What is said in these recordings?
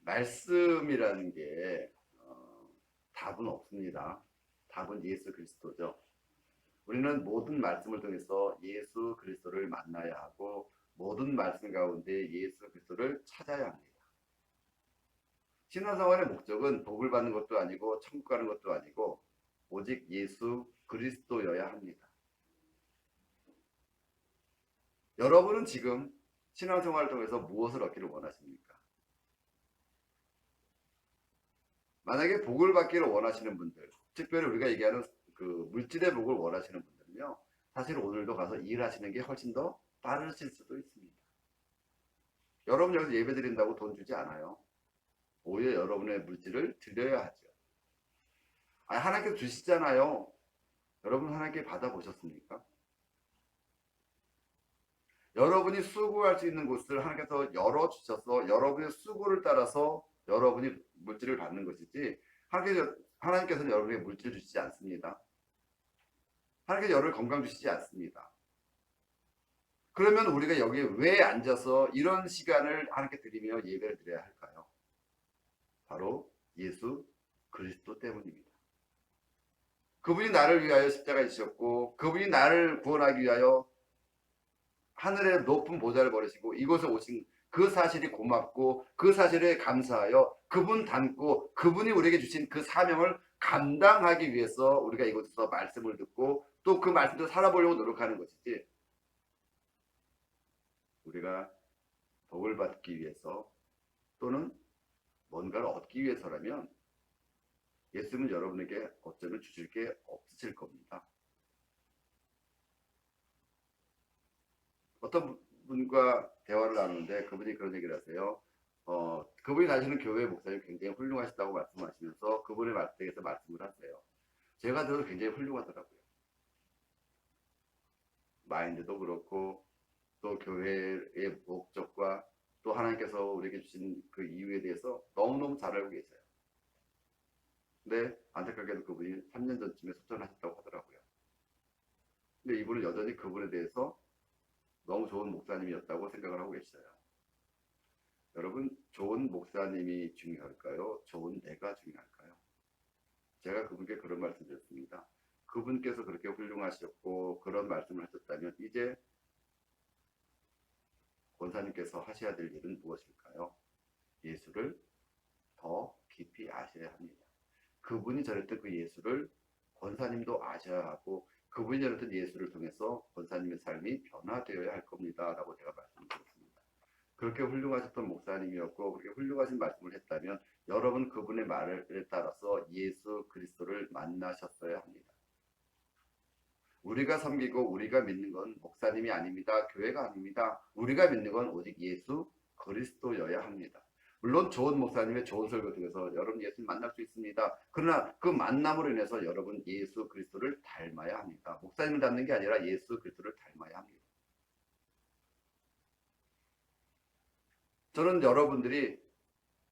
말씀이라는 게 답은 없습니다. 답은 예수 그리스도죠. 우리는 모든 말씀을 통해서 예수 그리스도를 만나야 하고 모든 말씀 가운데 예수 그리스도를 찾아야 합니다. 신앙생활의 목적은 복을 받는 것도 아니고 천국 가는 것도 아니고 오직 예수 그리스도여야 합니다. 여러분은 지금 신앙생활을 통해서 무엇을 얻기를 원하십니까? 만약에 복을 받기를 원하시는 분들, 특별히 우리가 얘기하는 그 물질의 복을 원하시는 분들은요, 사실 오늘도 가서 일하시는 게 훨씬 더 빠르실 수도 있습니다. 여러분 여기서 예배 드린다고 돈 주지 않아요. 오히려 여러분의 물질을 드려야 하죠. 하나님께서 주시잖아요. 여러분 하나님께 받아보셨습니까? 여러분이 수고할 수 있는 곳을 하나님께서 열어주셔서 여러분의 수고를 따라서 여러분이 물질을 받는 것이지 하나님께서는 여러분에게 물질 주시지 않습니다. 하나님께서 여러분 건강 주시지 않습니다. 그러면 우리가 여기에 왜 앉아서 이런 시간을 하나님께 드리며 예배를 드려야 할까요? 바로 예수 그리스도 때문입니다. 그분이 나를 위하여 십자가에 지셨고 그분이 나를 구원하기 위하여 하늘의 높은 보좌를 버리시고 이곳에 오신 그 사실이 고맙고 그 사실에 감사하여 그분 닮고 그분이 우리에게 주신 그 사명을 감당하기 위해서 우리가 이곳에서 말씀을 듣고 또 그 말씀대로 살아보려고 노력하는 것이지, 우리가 복을 받기 위해서 또는 뭔가를 얻기 위해서라면 예수님은 여러분에게 어쩌면 주실 게 없으실 겁니다. 어떤 분과 대화를 나누는데 그분이 그런 얘기를 하세요. 그분이 다니시는 교회 목사님 굉장히 훌륭하시다고 말씀하시면서 그분의 말씀에서 말씀을 하세요. 제가 들어도 굉장히 훌륭하더라고요. 마인드도 그렇고 또 교회의 목적과 또 하나님께서 우리에게 주신 그 이유에 대해서 너무너무 잘 알고 계세요. 근데 안타깝게도 그분이 3년 전쯤에 소천하셨다고 하더라고요. 근데 이분은 여전히 그분에 대해서 너무 좋은 목사님이었다고 생각을 하고 계시어요. 여러분, 좋은 목사님이 중요할까요? 좋은 내가 중요할까요? 제가 그분께 그런 말씀 드렸습니다. 그분께서 그렇게 훌륭하셨고 그런 말씀을 하셨다면 이제 권사님께서 하셔야 될 일은 무엇일까요? 예수를 더 깊이 아셔야 합니다. 그분이 전했던 그 예수를 권사님도 아셔야 하고 그분이 전했던 예수를 통해서 권사님의 삶이 변화되어야 할 겁니다. 라고 제가 말씀드렸습니다. 그렇게 훌륭하셨던 목사님이었고 그렇게 훌륭하신 말씀을 했다면 여러분 그분의 말에 따라서 예수 그리스도를 만나셨어야 합니다. 우리가 섬기고 우리가 믿는 건 목사님이 아닙니다. 교회가 아닙니다. 우리가 믿는 건 오직 예수 그리스도여야 합니다. 물론 좋은 목사님의 좋은 설교 통해서 여러분 예수님 만날 수 있습니다. 그러나 그 만남으로 인해서 여러분 예수 그리스도를 닮아야 합니다. 목사님을 닮는 게 아니라 예수 그리스도를 닮아야 합니다. 저는 여러분들이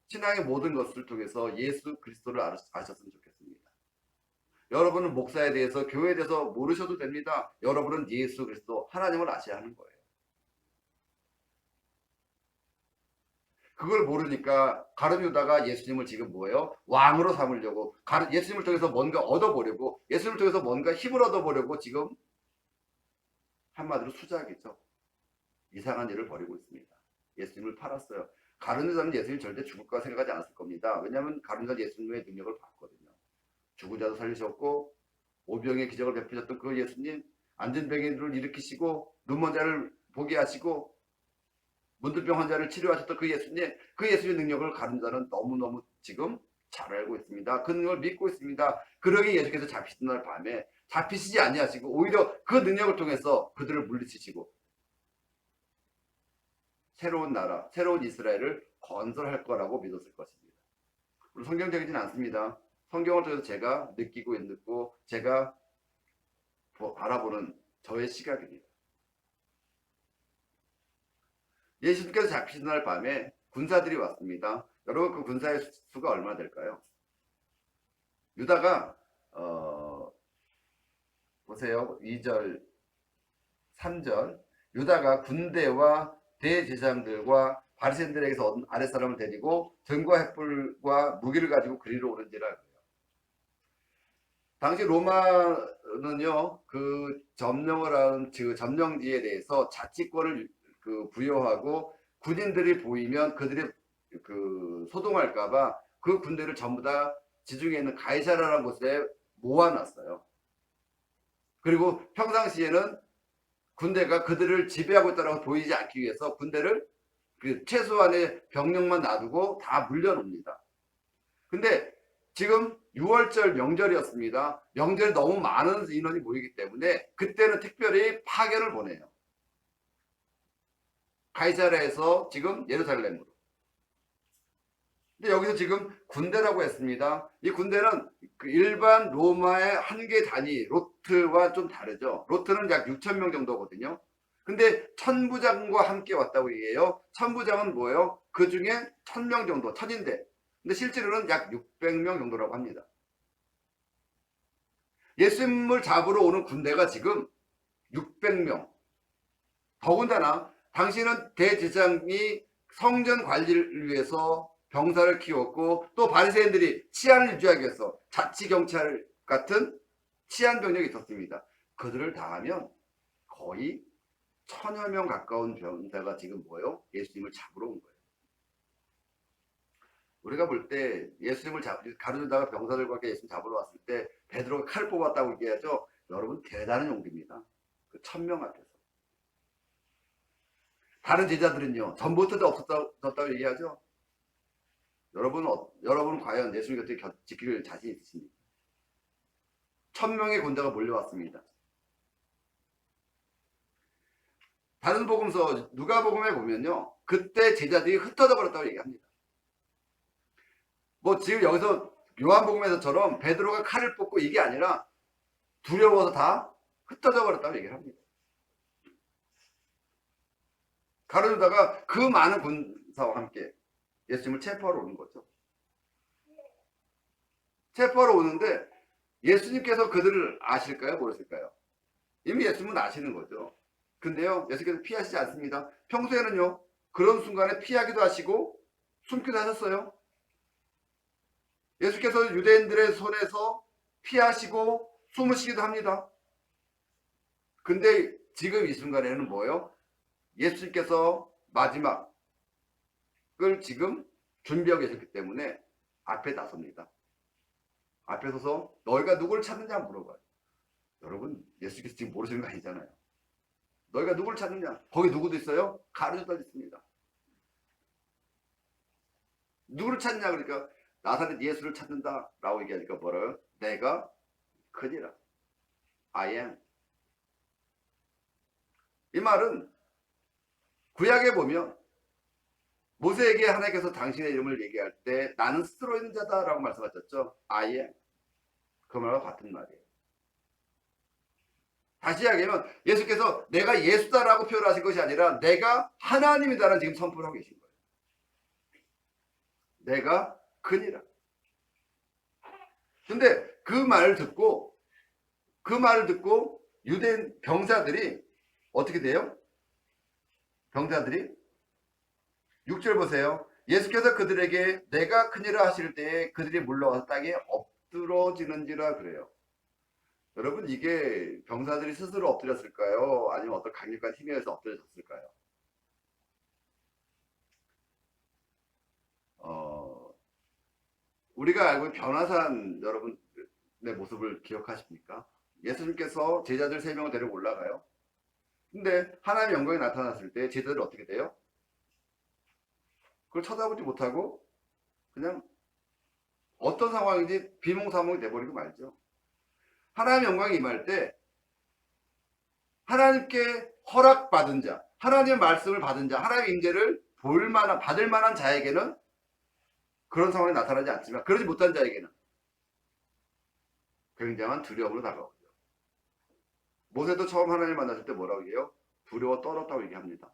신앙의 모든 것을 통해서 예수 그리스도를 아셨으면 좋겠습니다. 여러분은 목사에 대해서 교회에 대해서 모르셔도 됩니다. 여러분은 예수 그리스도 하나님을 아셔야 하는 거예요. 그걸 모르니까 가룟 유다가 예수님을 지금 뭐예요? 왕으로 삼으려고 예수님을 통해서 뭔가 얻어보려고 예수님을 통해서 뭔가 힘을 얻어보려고 지금 한마디로 수작이죠. 이상한 일을 벌이고 있습니다. 예수님을 팔았어요. 가룟 유다는 예수님 절대 죽을 거라 생각하지 않았을 겁니다. 왜냐하면 가룟 유다는 예수님의 능력을 봤거든요. 죽은 자도 살리셨고 오병의 기적을 베푸셨던 그 예수님, 앉은 병인들을 일으키시고 눈먼 자를 보게 하시고 문둥병 환자를 치료하셨던 그 예수님의 능력을 가룟 유다는 너무너무 지금 잘 알고 있습니다. 그 능력을 믿고 있습니다. 그러기에 예수께서 잡히신 날 밤에 잡히시지 아니하시고 오히려 그 능력을 통해서 그들을 물리치시고 새로운 나라, 새로운 이스라엘을 건설할 거라고 믿었을 것입니다. 성경적이진 않습니다. 성경을 통해서 제가 느끼고 있고 제가 바라보는 저의 시각입니다. 예수님께서 잡히신 날 밤에 군사들이 왔습니다. 여러분 그 군사의 수가 얼마나 될까요? 유다가 보세요. 2절 3절 유다가 군대와 대제사장들과 바리새인들에게서 얻은 아랫사람을 데리고 등과 횃불과 무기를 가지고 그리로 오는지라 그래요. 당시 로마는요, 그 점령을 한 그 점령지에 대해서 자치권을 그 부여하고 군인들이 보이면 그들이 그 소동할까봐 그 군대를 전부 다 지중해 있는 가이사라라는 곳에 모아놨어요. 그리고 평상시에는 군대가 그들을 지배하고 있다고 보이지 않기 위해서 군대를 그 최소한의 병력만 놔두고 다 물려놓습니다. 근데 지금 6월절 명절이었습니다. 명절에 너무 많은 인원이 모이기 때문에 그때는 특별히 파견을 보내요. 가이사라에서 지금 예루살렘으로. 근데 여기서 지금 군대라고 했습니다. 이 군대는 그 일반 로마의 한 개 단위 로트와 좀 다르죠. 로트는 약 6천 명 정도거든요. 근데 천부장과 함께 왔다고 얘기해요. 천부장은 뭐예요? 그 중에 1000명 정도, 천인데. 근데 실제로는 약 600명 정도라고 합니다. 예수님을 잡으러 오는 군대가 지금 600명. 더군다나 당신은 대제사장이 성전 관리를 위해서 병사를 키웠고 또 바리새인들이 치안을 유지하기 위해서 자치경찰 같은 치안 병력이 있었습니다. 그들을 다 하면 거의 1000여 명 가까운 병사가 지금 뭐예요? 예수님을 잡으러 온 거예요. 우리가 볼 때 예수님을 가르쳐다가 병사들과 예수님 잡으러 왔을 때 베드로가 칼을 뽑았다고 얘기하죠. 여러분 대단한 용기입니다. 그 1000명 앞에서. 다른 제자들은요. 전부터도 없었다고 얘기하죠. 여러분은 과연 예수님 곁에 지킬 자신 있으십니까? 1000명의 군대가 몰려왔습니다. 다른 복음서 누가복음에 보면요. 그때 제자들이 흩어져 버렸다고 얘기합니다. 뭐 지금 여기서 요한복음에서처럼 베드로가 칼을 뽑고 이게 아니라 두려워서 다 흩어져 버렸다고 얘기를 합니다. 가르쳐다가 그 많은 군사와 함께 예수님을 체포하러 오는 거죠. 체포하러 오는데 예수님께서 그들을 아실까요? 모르실까요? 이미 예수님은 아시는 거죠. 근데요, 예수님께서 피하시지 않습니다. 평소에는요, 그런 순간에 피하기도 하시고 숨기도 하셨어요. 예수께서 유대인들의 손에서 피하시고 숨으시기도 합니다. 근데 지금 이 순간에는 뭐예요? 예수님께서 마지막을 지금 준비하고 계셨기 때문에 앞에 나섭니다. 앞에 서서 너희가 누구를 찾느냐 물어봐요. 여러분 예수께서 지금 모르시는 거 아니잖아요. 너희가 누구를 찾느냐? 거기 누구도 있어요? 가르쳐다 있습니다. 누구를 찾느냐 그러니까 나사렛 예수를 찾는다 라고 얘기하니까 뭐라고요? 내가 그니라. I am. 이 말은 구약에 보면 모세에게 하나님께서 당신의 이름을 얘기할 때 나는 스스로 있는 자다 라고 말씀하셨죠. I am. 그 말과 같은 말이에요. 다시 이야기하면 예수께서 내가 예수다라고 표현하신 것이 아니라 내가 하나님이다라는 지금 선포를 하고 계신 거예요. 내가 그니라. 근데 그 말을 듣고 유대인 병사들이 어떻게 돼요? 병사들이 6절 보세요. 예수께서 그들에게 내가 그니라 하실 때에 그들이 물러와서 땅에 엎드러지는지라 그래요. 여러분 이게 병사들이 스스로 엎드렸을까요? 아니면 어떤 강력한 힘에 의해서 엎드려졌을까요? 우리가 알고 있는 변화산 여러분의 모습을 기억하십니까? 예수님께서 제자들 3명을 데리고 올라가요. 근데 하나님의 영광이 나타났을 때 제자들이 어떻게 돼요? 그걸 쳐다보지 못하고 그냥 어떤 상황인지 비몽사몽이 돼버리고 말죠. 하나님의 영광이 임할 때 하나님께 허락받은 자, 하나님의 말씀을 받은 자, 하나님의 임재를 받을 만한 자에게는 그런 상황이 나타나지 않지만 그러지 못한 자에게는 굉장한 두려움으로 다가오죠. 모세도 처음 하나님을 만났을 때 뭐라고 얘기해요? 두려워 떨었다고 얘기합니다.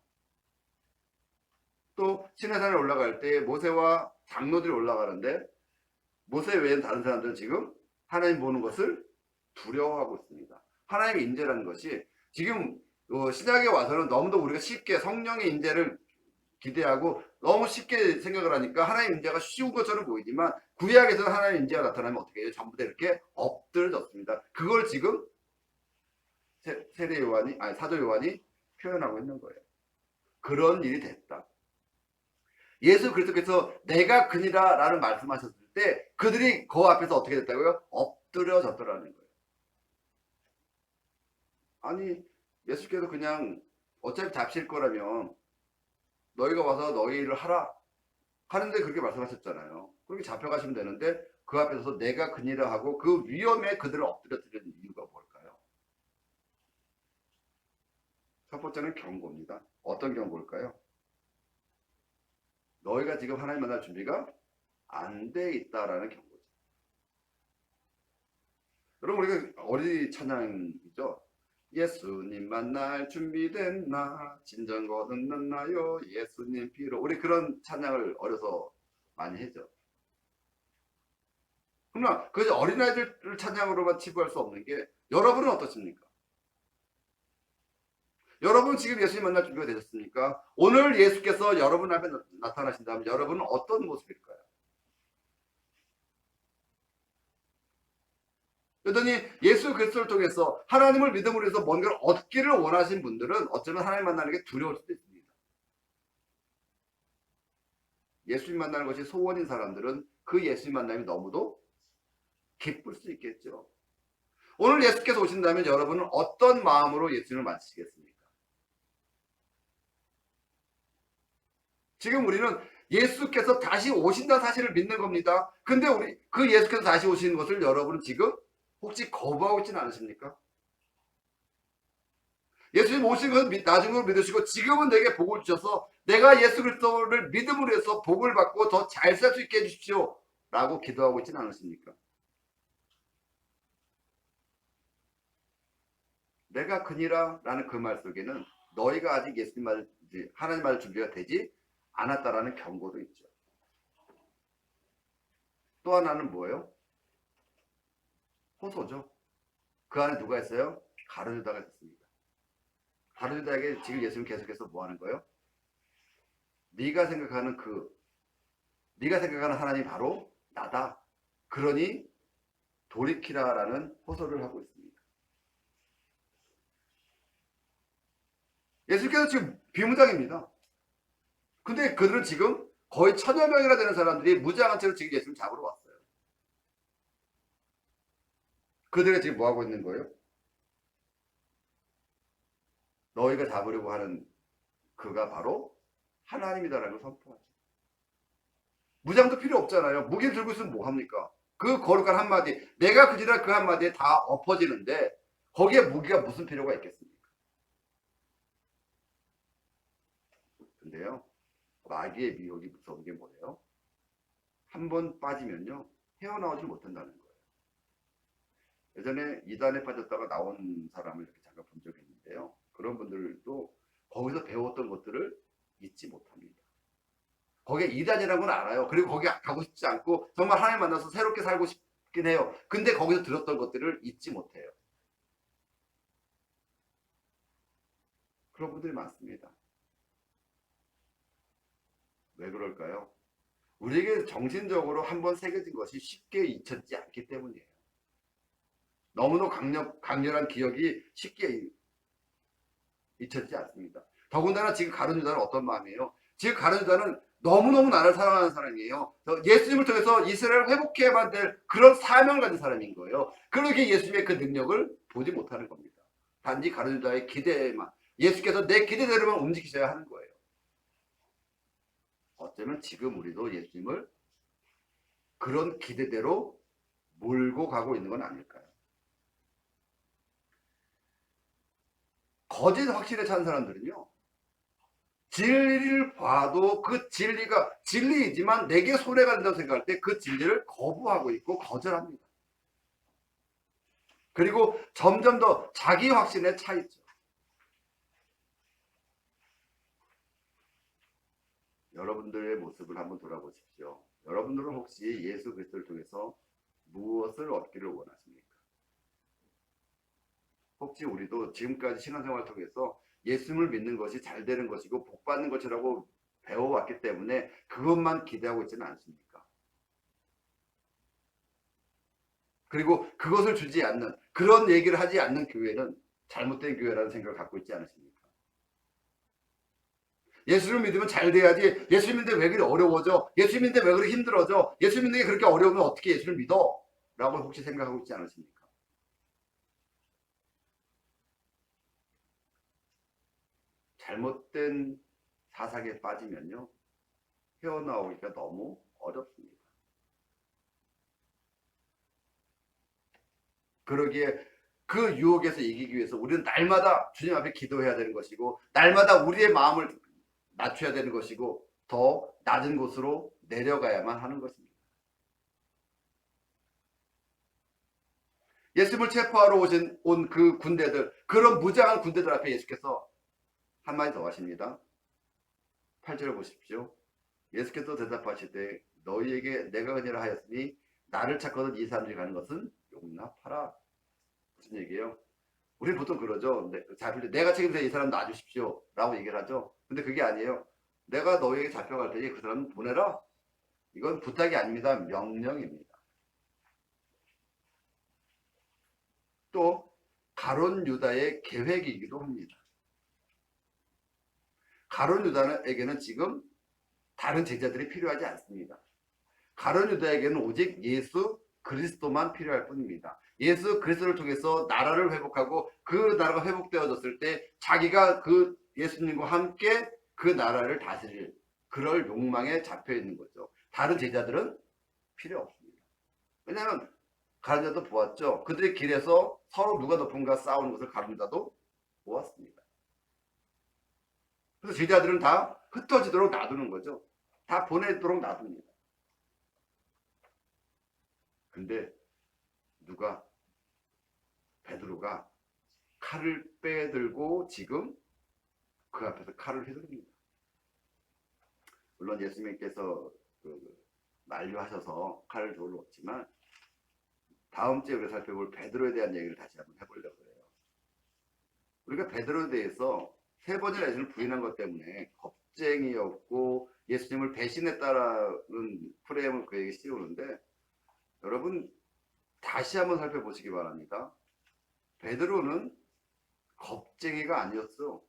또 시내산에 올라갈 때 모세와 장로들이 올라가는데 모세 외엔 다른 사람들은 지금 하나님 보는 것을 두려워하고 있습니다. 하나님의 임재라는 것이 지금 신약에 와서는 너무도 우리가 쉽게 성령의 임재를 기대하고 너무 쉽게 생각을 하니까 하나님 임재가 쉬운 것처럼 보이지만 구약에서는 하나님 임재가 나타나면 어떻게 해요? 전부 다 이렇게 엎드려졌습니다. 그걸 지금 세례 요한이 아니 사도 요한이 표현하고 있는 거예요. 그런 일이 됐다. 예수 그리스도께서 내가 그니라 라는 말씀하셨을 때 그들이 그 앞에서 어떻게 됐다고요? 엎드려졌더라는 거예요. 아니 예수께서 그냥 어차피 잡힐 거라면 너희가 와서 너희 일을 하라 하는데 그렇게 말씀하셨잖아요. 그렇게 잡혀가시면 되는데 그 앞에서 내가 그니라 하고 그 위험에 그들을 엎드려뜨리는 이유가 뭘까요? 첫 번째는 경고입니다. 어떤 경고일까요? 너희가 지금 하나님 만날 준비가 안 돼 있다라는 경고죠. 여러분 우리가 어린이 찬양이죠. 예수님 만날 준비됐나 진정 거듭났나요 예수님 피로 우리 그런 찬양을 어려서 많이 했죠. 그러나 그 어린아이들 찬양으로만 치부할 수 없는 게 여러분은 어떻습니까? 여러분 지금 예수님 만날 준비가 되셨습니까? 오늘 예수께서 여러분 앞에 나타나신다면 여러분은 어떤 모습일까요? 그랬더니 예수 그리스도를 통해서 하나님을 믿음으로 해서 뭔가를 얻기를 원하신 분들은 어쩌면 하나님 만나는 게 두려울 수도 있습니다. 예수님 만나는 것이 소원인 사람들은 그 예수님 만남이 너무도 기쁠 수 있겠죠. 오늘 예수께서 오신다면 여러분은 어떤 마음으로 예수님을 맞으시겠습니까? 지금 우리는 예수께서 다시 오신다는 사실을 믿는 겁니다. 근데 우리 그 예수께서 다시 오시는 것을 여러분은 지금 혹시 거부하고 있지는 않으십니까? 예수님 오신 것은 나중으로 믿으시고 지금은 내게 복을 주셔서 내가 예수 그리스도를 믿음으로 해서 복을 받고 더 잘 살 수 있게 해주십시오 라고 기도하고 있지는 않으십니까? 내가 그니라 라는 그 말 속에는 너희가 아직 예수님 말 하나님 말 준비가 되지 않았다라는 경고도 있죠. 또 하나는 뭐예요? 호소죠. 그 안에 누가 있어요? 가룟유다가 있습니다. 가룟유다에게 지금 예수님 계속해서 뭐 하는 거예요? 네가 생각하는 네가 생각하는 하나님이 바로 나다. 그러니 돌이키라라는 호소를 하고 있습니다. 예수께서 지금 비무장입니다. 근데 그들은 지금 거의 1000여 명이나 되는 사람들이 무장한 채로 지금 예수님 잡으러 왔어요. 그들이 지금 뭐 하고 있는 거예요? 너희가 잡으려고 하는 그가 바로 하나님이다라는 걸 선포하죠. 무장도 필요 없잖아요. 무기를 들고 있으면 뭐 합니까? 그 거룩한 한마디, 내가 그지라 그 한마디에 다 엎어지는데 거기에 무기가 무슨 필요가 있겠습니까? 근데요, 마귀의 미혹이 무서운 게 뭐예요? 한 번 빠지면요, 헤어나오지 못한다는 거예요. 예전에 이단에 빠졌다가 나온 사람을 이렇게 잠깐 본 적이 있는데요. 그런 분들도 거기서 배웠던 것들을 잊지 못합니다. 거기에 이단이라는 건 알아요. 그리고 거기 가고 싶지 않고 정말 하나님 만나서 새롭게 살고 싶긴 해요. 근데 거기서 들었던 것들을 잊지 못해요. 그런 분들이 많습니다. 왜 그럴까요? 우리에게 정신적으로 한번 새겨진 것이 쉽게 잊혀지지 않기 때문이에요. 너무나 강렬한 기억이 쉽게 잊혀지지 않습니다. 더군다나 지금 가룟유다는 어떤 마음이에요? 지금 가룟유다는 너무너무 나를 사랑하는 사람이에요. 예수님을 통해서 이스라엘을 회복해야만 될 그런 사명을 가진 사람인 거예요. 그렇게 예수님의 그 능력을 보지 못하는 겁니다. 단지 가룟유다의 기대만, 예수께서 내 기대대로만 움직이셔야 하는 거예요. 어쩌면 지금 우리도 예수님을 그런 기대대로 몰고 가고 있는 건 아닐까요? 거짓 확신에 찬 사람들은요, 진리를 봐도 그 진리가 진리이지만 내게 손해가 된다고 생각할 때 그 진리를 거부하고 있고 거절합니다. 그리고 점점 더 자기 확신에 차 있죠. 여러분들의 모습을 한번 돌아보십시오. 여러분들은 혹시 예수 그리스도를 통해서 무엇을 얻기를 원하십니까? 혹시 우리도 지금까지 신앙생활을 통해서 예수님을 믿는 것이 잘 되는 것이고 복 받는 것이라고 배워왔기 때문에 그것만 기대하고 있지는 않습니까? 그리고 그것을 주지 않는, 그런 얘기를 하지 않는 교회는 잘못된 교회라는 생각을 갖고 있지 않으십니까? 예수를 믿으면 잘 돼야지. 예수 믿는데 왜 그리 어려워져? 예수 믿는데 왜 그리 힘들어져? 예수 믿는 게 그렇게 어려우면 어떻게 예수를 믿어? 라고 혹시 생각하고 있지 않으십니까? 잘못된 사상에 빠지면요, 헤어나오기가 너무 어렵습니다. 그러기에 그 유혹에서 이기기 위해서 우리는 날마다 주님 앞에 기도해야 되는 것이고, 날마다 우리의 마음을 낮춰야 되는 것이고, 더 낮은 곳으로 내려가야만 하는 것입니다. 예수님을 체포하러 온 그 군대들, 그런 무장한 군대들 앞에 예수께서 한마디 더 하십니다. 8절을 보십시오. 예수께서 대답하시되 너희에게 내가 은혜를 하였으니 나를 찾거든 이 사람들이 가는 것은 용납하라. 무슨 얘기예요? 우리 보통 그러죠. 내가 책임져 이 사람 놔주십시오 라고 얘기를 하죠. 근데 그게 아니에요. 내가 너희에게 잡혀갈 테니 그 사람 보내라. 이건 부탁이 아닙니다. 명령입니다. 또 가룟 유다의 계획이기도 합니다. 가룟 유다에게는 지금 다른 제자들이 필요하지 않습니다. 가룟 유다에게는 오직 예수 그리스도만 필요할 뿐입니다. 예수 그리스도를 통해서 나라를 회복하고 그 나라가 회복되어졌을 때 자기가 그 예수님과 함께 그 나라를 다스릴 그럴 욕망에 잡혀 있는 거죠. 다른 제자들은 필요 없습니다. 왜냐하면 가룟 유다도 보았죠. 그들의 길에서 서로 누가 높은가 싸우는 것을 가룟 유다도 보았습니다. 그래서 제자들은 다 흩어지도록 놔두는 거죠. 다 보내도록 놔둡니다. 근데 누가 베드로가 칼을 빼들고 지금 그 앞에서 칼을 휘두릅니다. 물론 예수님께서 만류하셔서 칼을 들었지만 다음 주에 우리가 살펴볼 베드로에 대한 얘기를 다시 한번 해보려고 해요. 우리가 베드로에 대해서 3번이나 예수님을 부인한 것 때문에 겁쟁이였고 예수님을 배신했다라는 프레임을 그에게 씌우는데, 여러분 다시 한번 살펴보시기 바랍니다. 베드로는 겁쟁이가 아니었어.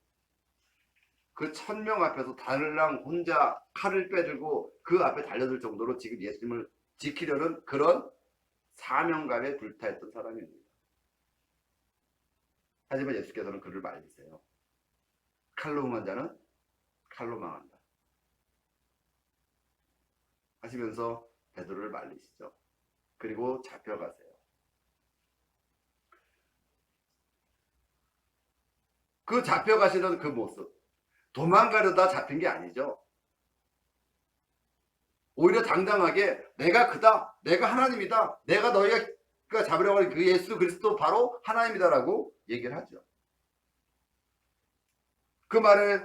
그 1000명 앞에서 달랑 혼자 칼을 빼들고 그 앞에 달려들 정도로 지금 예수님을 지키려는 그런 사명감에 불타했던 사람입니다. 하지만 예수께서는 그를 말리세요. 칼로 응한 자는 칼로 망한다 하시면서 베드로를 말리시죠. 그리고 잡혀가세요. 그 잡혀가시던 그 모습, 도망가려다 잡힌 게 아니죠. 오히려 당당하게 내가 그다, 내가 하나님이다, 내가 너희가 잡으려고 하는 그 예수 그리스도 바로 하나님이다라고 얘기를 하죠. 그 말에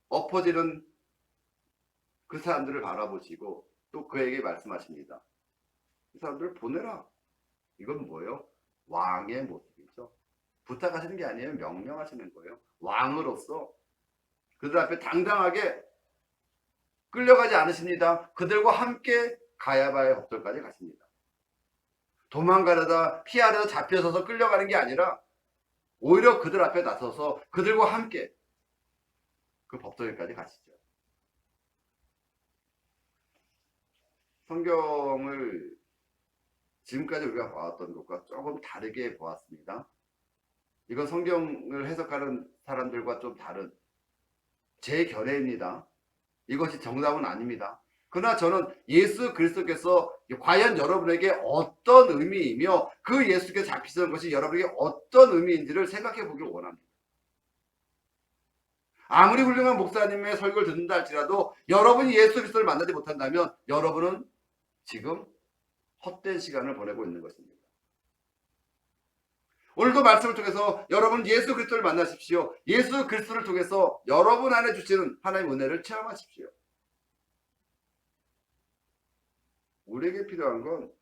엎어지는 그 사람들을 바라보시고 또 그에게 말씀하십니다. 이 사람들을 보내라. 이건 뭐예요? 왕의 모습이죠. 부탁하시는 게 아니에요. 명령하시는 거예요. 왕으로서 그들 앞에 당당하게 끌려가지 않으십니다. 그들과 함께 가야바의 법정까지 가십니다. 도망가려다 피하려다 잡혀서서 끌려가는 게 아니라 오히려 그들 앞에 나서서 그들과 함께 그 법정에까지 가시죠. 성경을 지금까지 우리가 봐왔던 것과 조금 다르게 보았습니다. 이건 성경을 해석하는 사람들과 좀 다른 제 견해입니다. 이것이 정답은 아닙니다. 그러나 저는 예수 그리스도께서 과연 여러분에게 어떤 의미이며 그 예수께서 잡히시는 것이 여러분에게 어떤 의미인지를 생각해 보길 원합니다. 아무리 훌륭한 목사님의 설교를 듣는다 할지라도 여러분이 예수 그리스도를 만나지 못한다면 여러분은 지금 헛된 시간을 보내고 있는 것입니다. 오늘도 말씀을 통해서 여러분 예수 그리스도를 만나십시오. 예수 그리스도를 통해서 여러분 안에 주시는 하나님의 은혜를 체험하십시오. 우리에게 필요한 건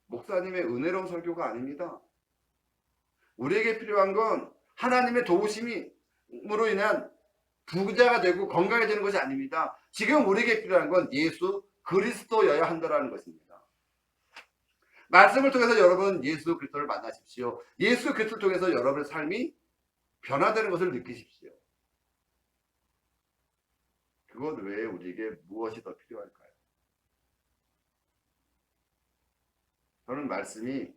목사님의 은혜로운 설교가 아닙니다. 우리에게 필요한 건 하나님의 도우심으로 인한 부자가 되고 건강해지는 것이 아닙니다. 지금 우리에게 필요한 건 예수 그리스도여야 한다는 것입니다. 말씀을 통해서 여러분 예수 그리스도를 만나십시오. 예수 그리스도를 통해서 여러분의 삶이 변화되는 것을 느끼십시오. 그것 외에 우리에게 무엇이 더 필요할까요? 저는 말씀이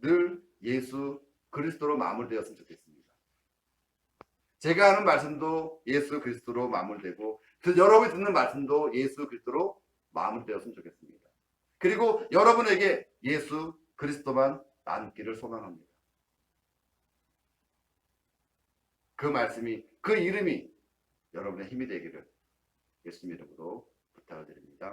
늘 예수 그리스도로 마무리되었으면 좋겠습니다. 제가 하는 말씀도 예수 그리스도로 마무리되고 여러분이 듣는 말씀도 예수 그리스도로 마무리되었으면 좋겠습니다. 그리고 여러분에게 예수 그리스도만 남기를 소망합니다. 그 말씀이, 그 이름이 여러분의 힘이 되기를 예수님 이름으로 부탁을 드립니다.